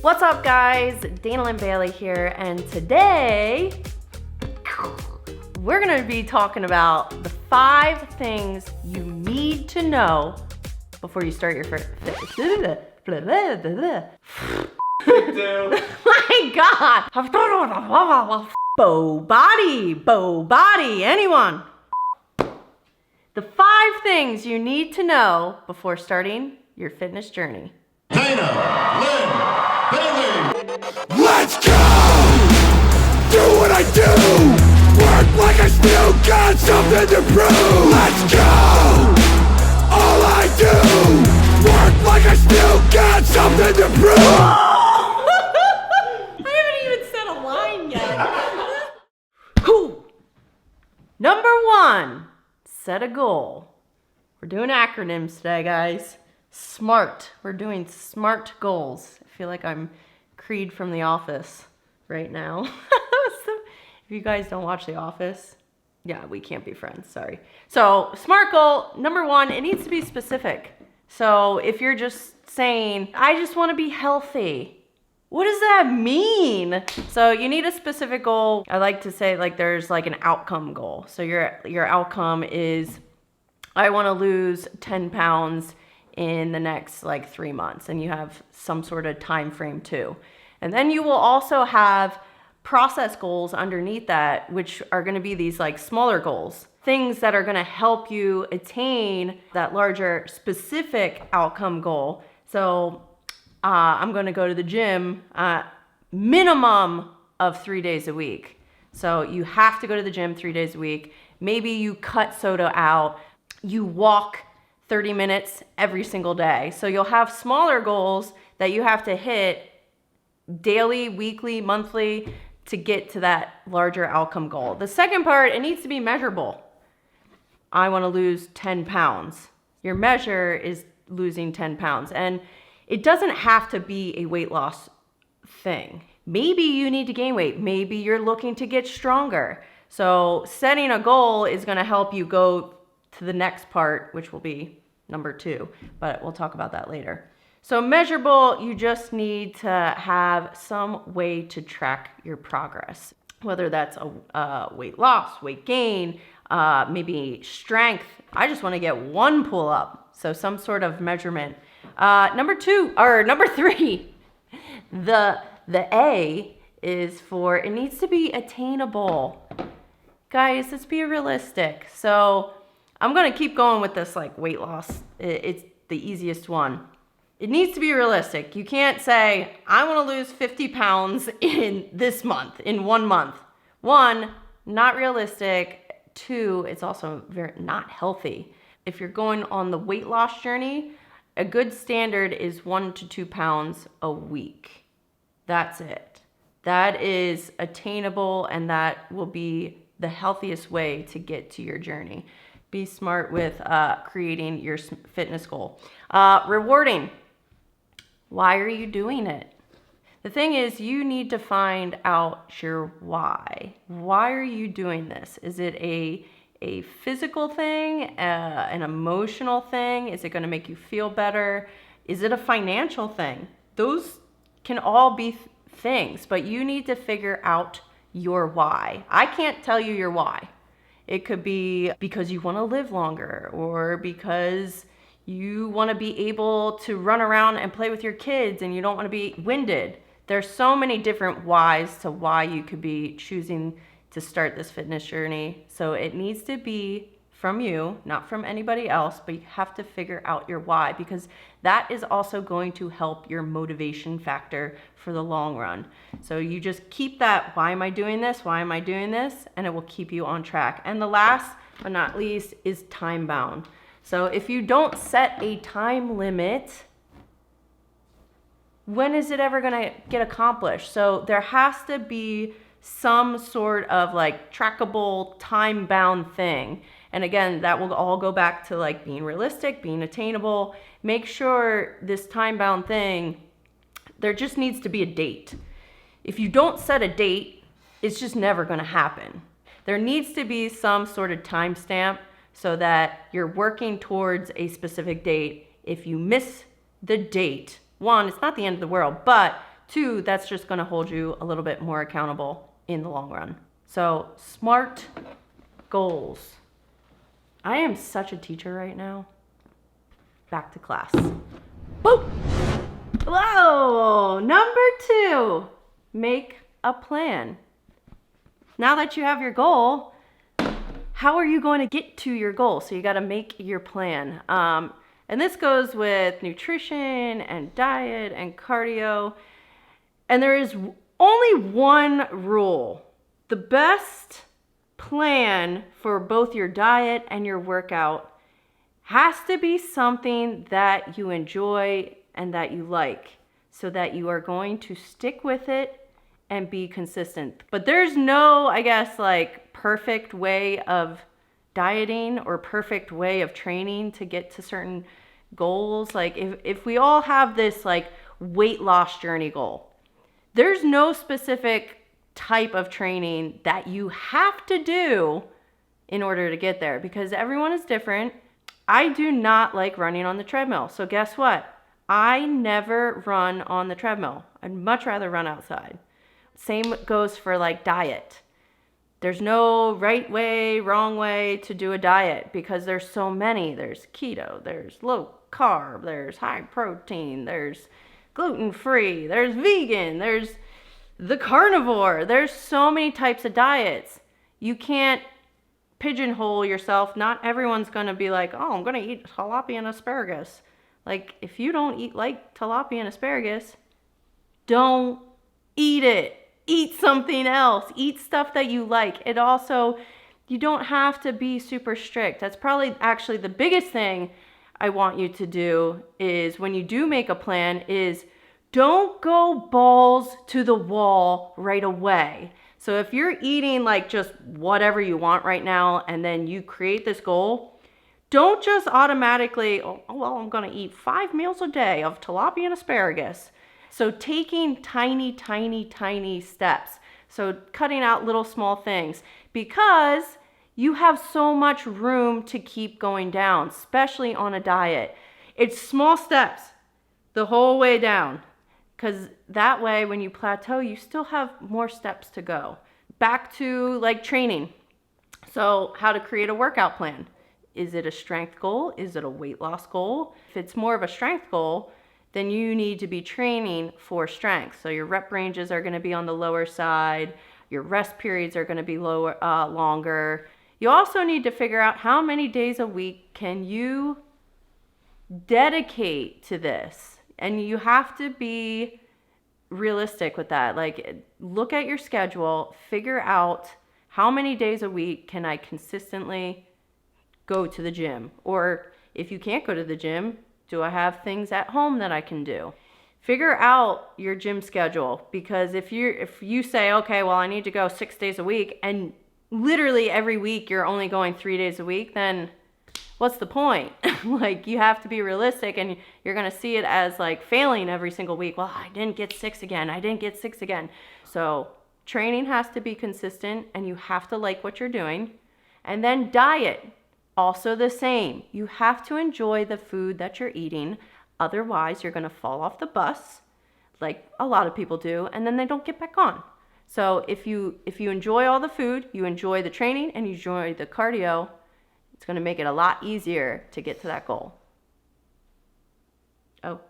What's up, guys? Dana Lynn Bailey here, and today we're gonna be talking about the 5 things you need to know before you start your first. My God! Bow body, anyone? The 5 things you need to know before starting your fitness journey. Dana Lynn Bailey. Let's go! Do what I do! Work like I still got something to prove! Let's go! All I do! Work like I still got something to prove! I haven't even said a line yet. Number 1, set a goal. We're doing acronyms today, guys. SMART. We're doing SMART goals. I feel like I'm Creed from The Office right now. If you guys don't watch The Office, yeah, we can't be friends, sorry. So SMART goal, number 1, it needs to be specific. So if you're just saying, I just want to be healthy, what does that mean? So you need a specific goal. I like to say like there's like an outcome goal. So your outcome is, I want to lose 10 pounds in the next like 3 months, and you have some sort of time frame too. And then you will also have process goals underneath that, which are going to be these like smaller goals, things that are going to help you attain that larger specific outcome goal. So I'm going to go to the gym minimum of 3 days a week. So you have to go to the gym 3 days a week. Maybe you cut soda out. You walk 30 minutes every single day. So you'll have smaller goals that you have to hit daily, weekly, monthly to get to that larger outcome goal. The second part, it needs to be measurable. I want to lose 10 pounds. Your measure is losing 10 pounds. And it doesn't have to be a weight loss thing. Maybe you need to gain weight. Maybe you're looking to get stronger. So setting a goal is going to help you go to the next part, which will be number 2, but we'll talk about that later. So measurable, you just need to have some way to track your progress, whether that's a weight loss, weight gain, maybe strength. I just want to get 1 pull up, so some sort of measurement. Number 3, the A is for, it needs to be attainable. Guys, let's be realistic. So I'm going to keep going with this like weight loss. It's the easiest one. It needs to be realistic. You can't say, I want to lose 50 pounds in this month, in 1 month. 1, not realistic. 2, it's also very not healthy. If you're going on the weight loss journey, a good standard is 1 to 2 pounds a week. That's it. That is attainable, and that will be the healthiest way to get to your journey. Be smart with creating your fitness goal. Rewarding. Why are you doing it? The thing is, you need to find out your why. Why are you doing this? Is it a physical thing, an emotional thing? Is it going to make you feel better? Is it a financial thing? Those can all be things, but you need to figure out your why. I can't tell you your why. It could be because you want to live longer, or because you want to be able to run around and play with your kids and you don't want to be winded. There's so many different whys to why you could be choosing to start this fitness journey. So it needs to be from you, not from anybody else, but you have to figure out your why, because that is also going to help your motivation factor for the long run. So you just keep that, why am I doing this? Why am I doing this? And it will keep you on track. And the last but not least is time bound. So if you don't set a time limit, when is it ever gonna get accomplished? So there has to be some sort of like trackable, time bound thing. And again, that will all go back to like being realistic, being attainable. Make sure this time bound thing, there just needs to be a date. If you don't set a date, it's just never gonna happen. There needs to be some sort of timestamp so that you're working towards a specific date. If you miss the date, 1, it's not the end of the world, but 2, that's just going to hold you a little bit more accountable in the long run. So SMART goals. I am such a teacher right now. Back to class. Whoa! Whoa! Number 2, make a plan. Now that you have your goal, how are you going to get to your goal? So you got to make your plan. And this goes with nutrition and diet and cardio. And there is only one rule. The best plan for both your diet and your workout has to be something that you enjoy and that you like, so that you are going to stick with it and be consistent. But there's no, I guess, like perfect way of dieting or perfect way of training to get to certain goals. Like if we all have this like weight loss journey goal, there's no specific type of training that you have to do in order to get there, because everyone is different. I do not like running on the treadmill. So guess what? I never run on the treadmill. I'd much rather run outside. Same goes for like diet. There's no right way, wrong way to do a diet because there's so many. There's keto, there's low carb, there's high protein, there's gluten-free, there's vegan, there's the carnivore. There's so many types of diets. You can't pigeonhole yourself. Not everyone's going to be like, oh, I'm going to eat tilapia and asparagus. Like, if you don't eat like tilapia and asparagus, don't eat it. Eat something else. Eat stuff that you like. It also, you don't have to be super strict. That's probably actually the biggest thing I want you to do is when you do make a plan is don't go balls to the wall right away. So if you're eating like just whatever you want right now and then you create this goal, don't just automatically, oh, well, I'm going to eat 5 meals a day of tilapia and asparagus. So taking tiny, tiny, tiny steps. So cutting out little small things, because you have so much room to keep going down, especially on a diet. It's small steps the whole way down, because that way when you plateau, you still have more steps to go. Back to like training. So how to create a workout plan. Is it a strength goal? Is it a weight loss goal? If it's more of a strength goal, then you need to be training for strength. So your rep ranges are going to be on the lower side. Your rest periods are going to be longer. You also need to figure out how many days a week can you dedicate to this. And you have to be realistic with that. Like, look at your schedule, figure out how many days a week can I consistently go to the gym? Or if you can't go to the gym, do I have things at home that I can do? Figure out your gym schedule, because if you say, okay, well, I need to go 6 days a week, and literally every week you're only going 3 days a week, then what's the point? Like, you have to be realistic, and you're going to see it as like failing every single week. Well, I didn't get 6 again. I didn't get 6 again. So training has to be consistent, and you have to like what you're doing. And then diet, also the same. You have to enjoy the food that you're eating. Otherwise, you're going to fall off the bus like a lot of people do, and then they don't get back on. So if you enjoy all the food, you enjoy the training, and you enjoy the cardio, it's going to make it a lot easier to get to that goal. Oh.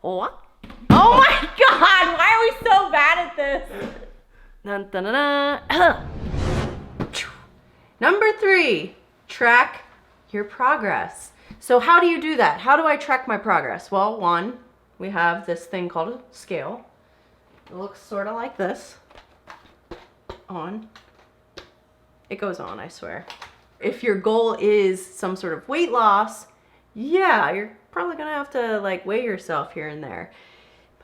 What? Oh my God, why are we so bad at this? Dun, dun, dun, dun. Number 3, track your progress. So how do you do that? How do I track my progress? Well, 1, we have this thing called a scale. It looks sort of like this. On. It goes on, I swear. If your goal is some sort of weight loss, yeah, you're probably gonna have to like weigh yourself here and there.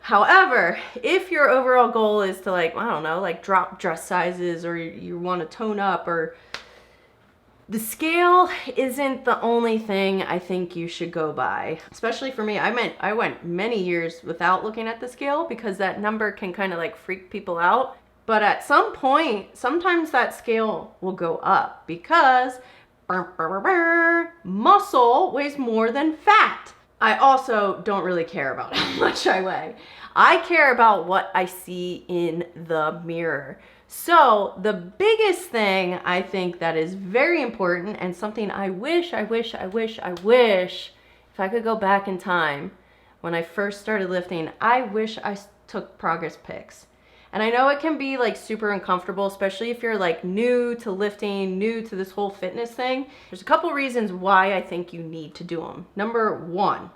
However, if your overall goal is to like, I don't know, like drop dress sizes, or you want to tone up, or the scale isn't the only thing I think you should go by. Especially for me, I went many years without looking at the scale because that number can kind of like freak people out. But at some point, sometimes that scale will go up because muscle weighs more than fat. I also don't really care about how much I weigh. I care about what I see in the mirror. So the biggest thing I think that is very important, and something I wish if I could go back in time when I first started lifting, I wish I took progress pics. And I know it can be like super uncomfortable, especially if you're like new to lifting, new to this whole fitness thing. There's a couple reasons why I think you need to do them. Number one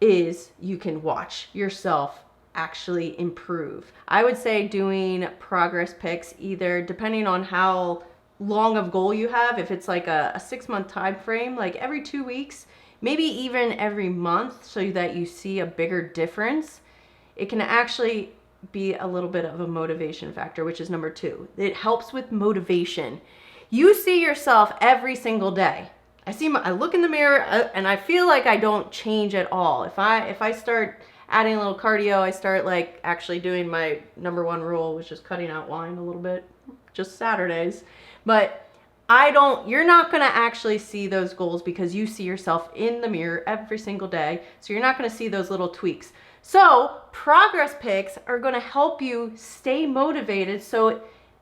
is you can watch yourself actually improve. I would say doing progress pics, either depending on how long of goal you have, if it's like a 6-month time frame, like every 2 weeks, maybe even every month, so that you see a bigger difference, it can actually be a little bit of a motivation factor, which is number two. It helps with motivation. You see yourself every single day. I look in the mirror and I feel like I don't change at all. If I start adding a little cardio, I start like actually doing my number one rule, which is cutting out wine a little bit, just Saturdays. But you're not going to actually see those goals because you see yourself in the mirror every single day. So you're not going to see those little tweaks. So progress pics are going to help you stay motivated.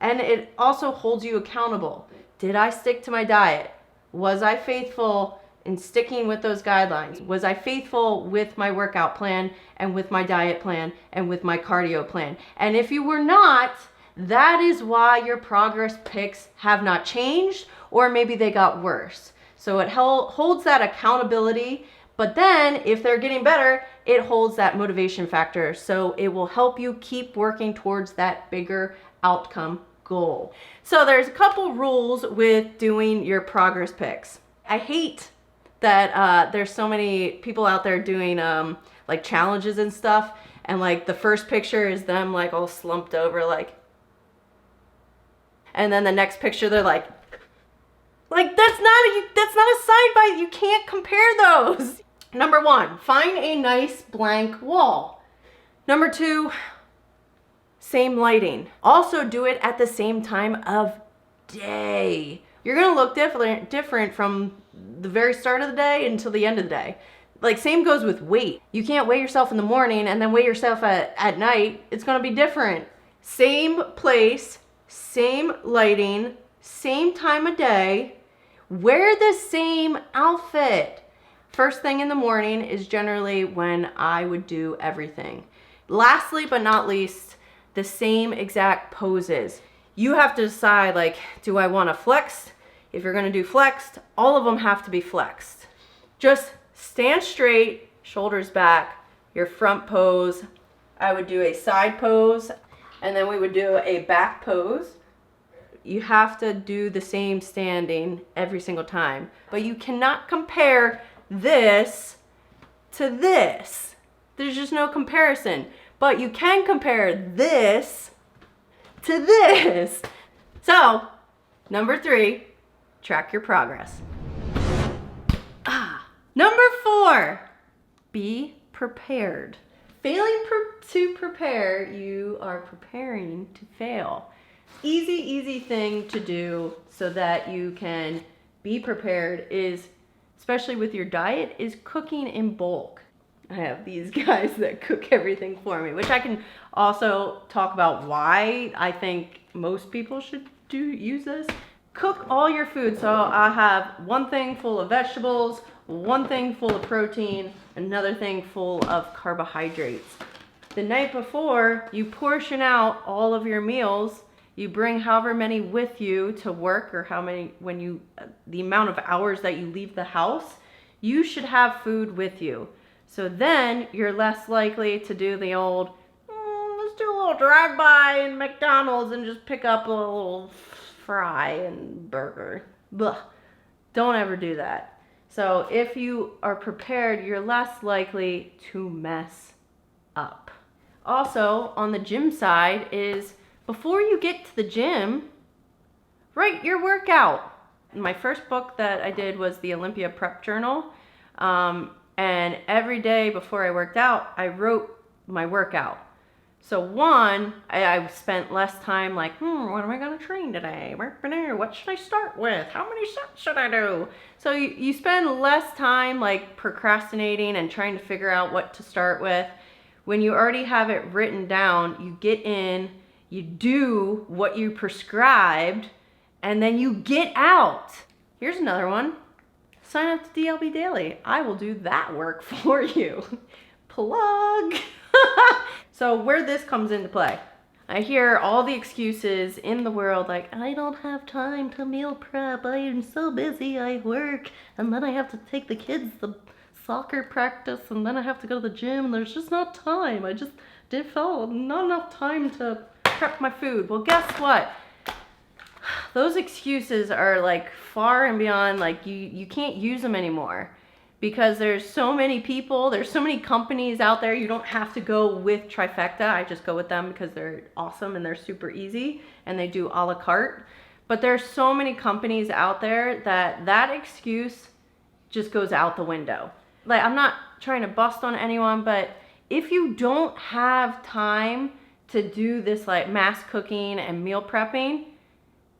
And it also holds you accountable. Did I stick to my diet? Was I faithful in sticking with those guidelines? Was I faithful with my workout plan and with my diet plan and with my cardio plan? And if you were not, that is why your progress pics have not changed, or maybe they got worse. So it holds that accountability. But then if they're getting better, it holds that motivation factor. So it will help you keep working towards that bigger outcome goal. So there's a couple rules with doing your progress pics. I hate that there's so many people out there doing like challenges and stuff. And like the first picture is them like all slumped over like, and then the next picture they're like that's not a side by, you can't compare those. Number one, find a nice blank wall. Number two, same lighting. Also do it at the same time of day. You're gonna look different from the very start of the day until the end of the day. Like same goes with weight. You can't weigh yourself in the morning and then weigh yourself at night. It's gonna be different. Same place, same lighting, same time of day. Wear the same outfit. First thing in the morning is generally when I would do everything. Lastly, but not least, the same exact poses. You have to decide, like, do I want to flex? If you're going to do flexed, all of them have to be flexed. Just stand straight, shoulders back, your front pose. I would do a side pose, and then we would do a back pose. You have to do the same standing every single time, but you cannot compare this to this. There's just no comparison, but you can compare this to this. So, number 3, track your progress. Number 4, be prepared. Failing to prepare, you are preparing to fail. Easy thing to do so that you can be prepared is, especially with your diet, is cooking in bulk. I have these guys that cook everything for me, which I can also talk about why I think most people should use this. Cook all your food. So I have one thing full of vegetables, one thing full of protein, another thing full of carbohydrates. The night before, you portion out all of your meals. You bring however many with you to work, or the amount of hours that you leave the house, you should have food with you. So then you're less likely to do the old, let's do a little drive-by in McDonald's and just pick up a little fry and burger. Blah. Don't ever do that. So if you are prepared, you're less likely to mess up. Also, on the gym side is, before you get to the gym, write your workout. My first book that I did was the Olympia Prep Journal. And every day before I worked out, I wrote my workout. So one, I spent less time like, what am I gonna train today? What should I start with? How many sets should I do? So you spend less time like procrastinating and trying to figure out what to start with. When you already have it written down, you get in, you do what you prescribed, and then you get out. Here's another one. Sign up to DLB Daily. I will do that work for you. Plug. So where this comes into play, I hear all the excuses in the world like, I don't have time to meal prep. I am so busy. I work, and then I have to take the kids to soccer practice, and then I have to go to the gym, and there's just not time. I just felt not enough time to prep my food. Well, guess what? Those excuses are like far and beyond, like you can't use them anymore. Because there's so many people, there's so many companies out there. You don't have to go with Trifecta. I just go with them because they're awesome and they're super easy and they do a la carte. But there's so many companies out there that excuse just goes out the window. Like, I'm not trying to bust on anyone, but if you don't have time to do this like mass cooking and meal prepping,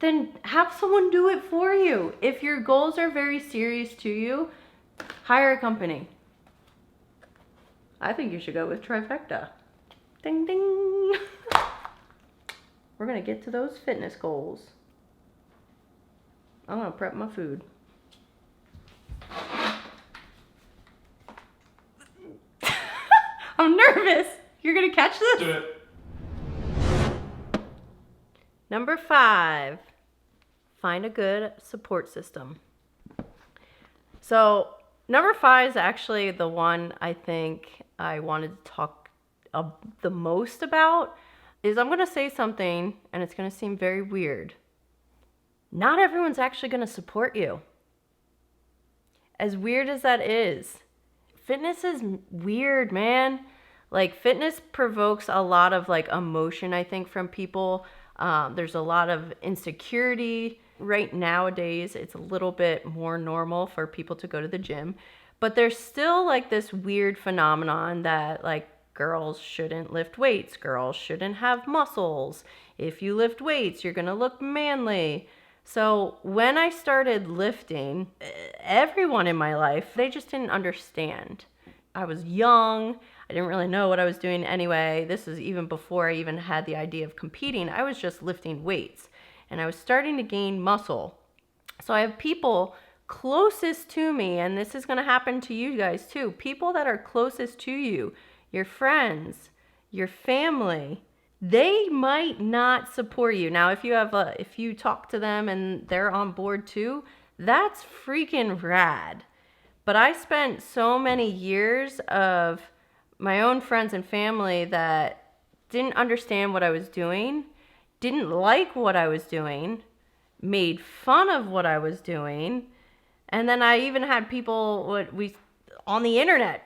then have someone do it for you. If your goals are very serious to you, hire a company. I think you should go with Trifecta. Ding, ding. We're gonna get to those fitness goals. I'm gonna prep my food. I'm nervous. You're gonna catch this? Do it. Number 5, find a good support system. So number 5 is actually the one I think I wanted to talk the most about. Is I'm going to say something and it's going to seem very weird. Not everyone's actually going to support you. As weird as that is, fitness is weird, man. Like, fitness provokes a lot of like emotion, I think, from people. There's a lot of insecurity. Right nowadays, it's a little bit more normal for people to go to the gym, but there's still like this weird phenomenon that like girls shouldn't lift weights, girls shouldn't have muscles. If you lift weights, you're gonna look manly. So when I started lifting, everyone in my life, they just didn't understand. I was young. I didn't really know what I was doing anyway. This was even before I even had the idea of competing. I was just lifting weights. And I was starting to gain muscle. So I have people closest to me, and this is going to happen to you guys too. People that are closest to you, your friends, your family, they might not support you. Now, if you talk to them and they're on board too, that's freaking rad. But I spent so many years of my own friends and family that didn't understand what I was doing, didn't like what I was doing, made fun of what I was doing. And then I even had people on the internet,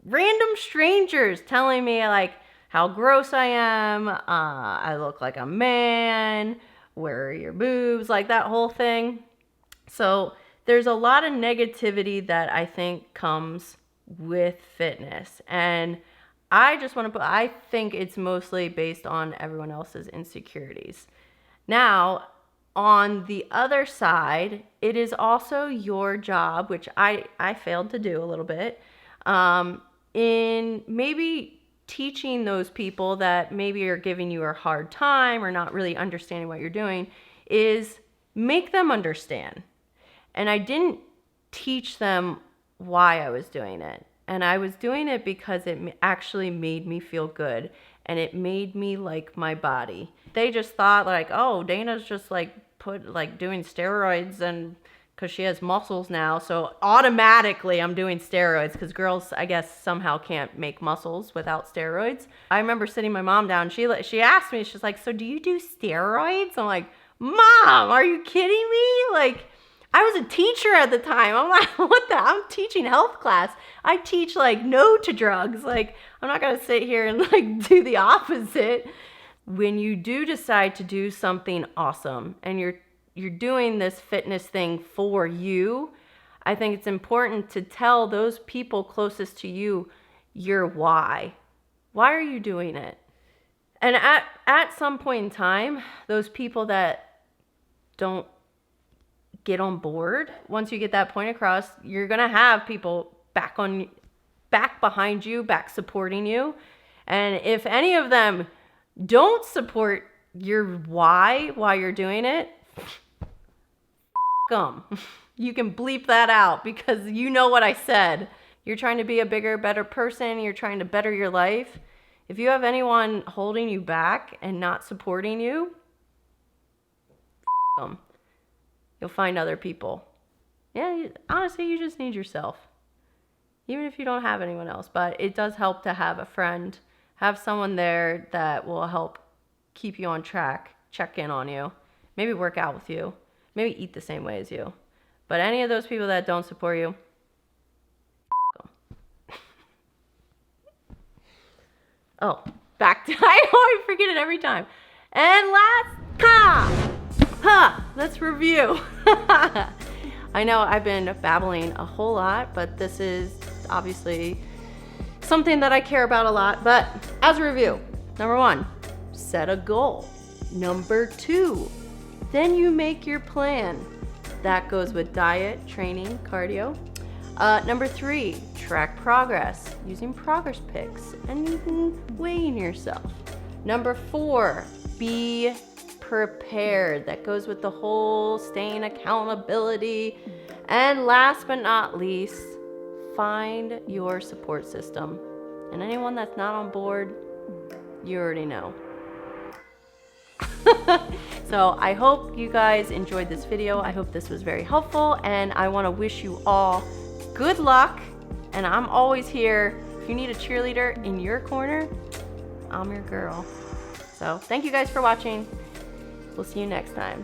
random strangers telling me like how gross I am, I look like a man, where are your boobs, like that whole thing. So there's a lot of negativity that I think comes with fitness. And I think it's mostly based on everyone else's insecurities. Now, on the other side, it is also your job, which I failed to do a little bit, in maybe teaching those people that maybe are giving you a hard time or not really understanding what you're doing, is make them understand. And I didn't teach them why I was doing it. And I was doing it because it actually made me feel good and it made me like my body. They just thought like, oh, Dana's just like doing steroids and because she has muscles now. So automatically I'm doing steroids because girls, I guess, somehow can't make muscles without steroids. I remember sitting my mom down. She asked me, she's like, so do you do steroids? I'm like, Mom, are you kidding me? Like, I was a teacher at the time. I'm like, I'm teaching health class. I teach like no to drugs. Like, I'm not going to sit here and like do the opposite. When you do decide to do something awesome and you're doing this fitness thing for you, I think it's important to tell those people closest to you your why. Why are you doing it? And at some point in time, those people that don't get on board, once you get that point across, you're going to have people back behind you, back supporting you. And if any of them don't support your why you're doing it, them. You can bleep that out because you know what I said. You're trying to be a bigger, better person. You're trying to better your life. If you have anyone holding you back and not supporting you, them. You'll find other people. Yeah, honestly, you just need yourself. Even if you don't have anyone else. But it does help to have a friend, have someone there that will help keep you on track, check in on you, maybe work out with you, maybe eat the same way as you. But any of those people that don't support you, oh, back to, I always forget it every time. And let's review. I know I've been babbling a whole lot, but this is obviously something that I care about a lot. But as a review, number 1, set a goal. Number 2, then you make your plan. That goes with diet, training, cardio. Number 3, track progress using progress pics and even weighing yourself. Number 4, be prepared. That goes with the whole staying accountability. And last but not least, find your support system. And anyone that's not on board, you already know. So I hope you guys enjoyed this video. I hope this was very helpful, and I want to wish you all good luck. And I'm always here. If you need a cheerleader in your corner, I'm your girl. So thank you guys for watching. We'll see you next time.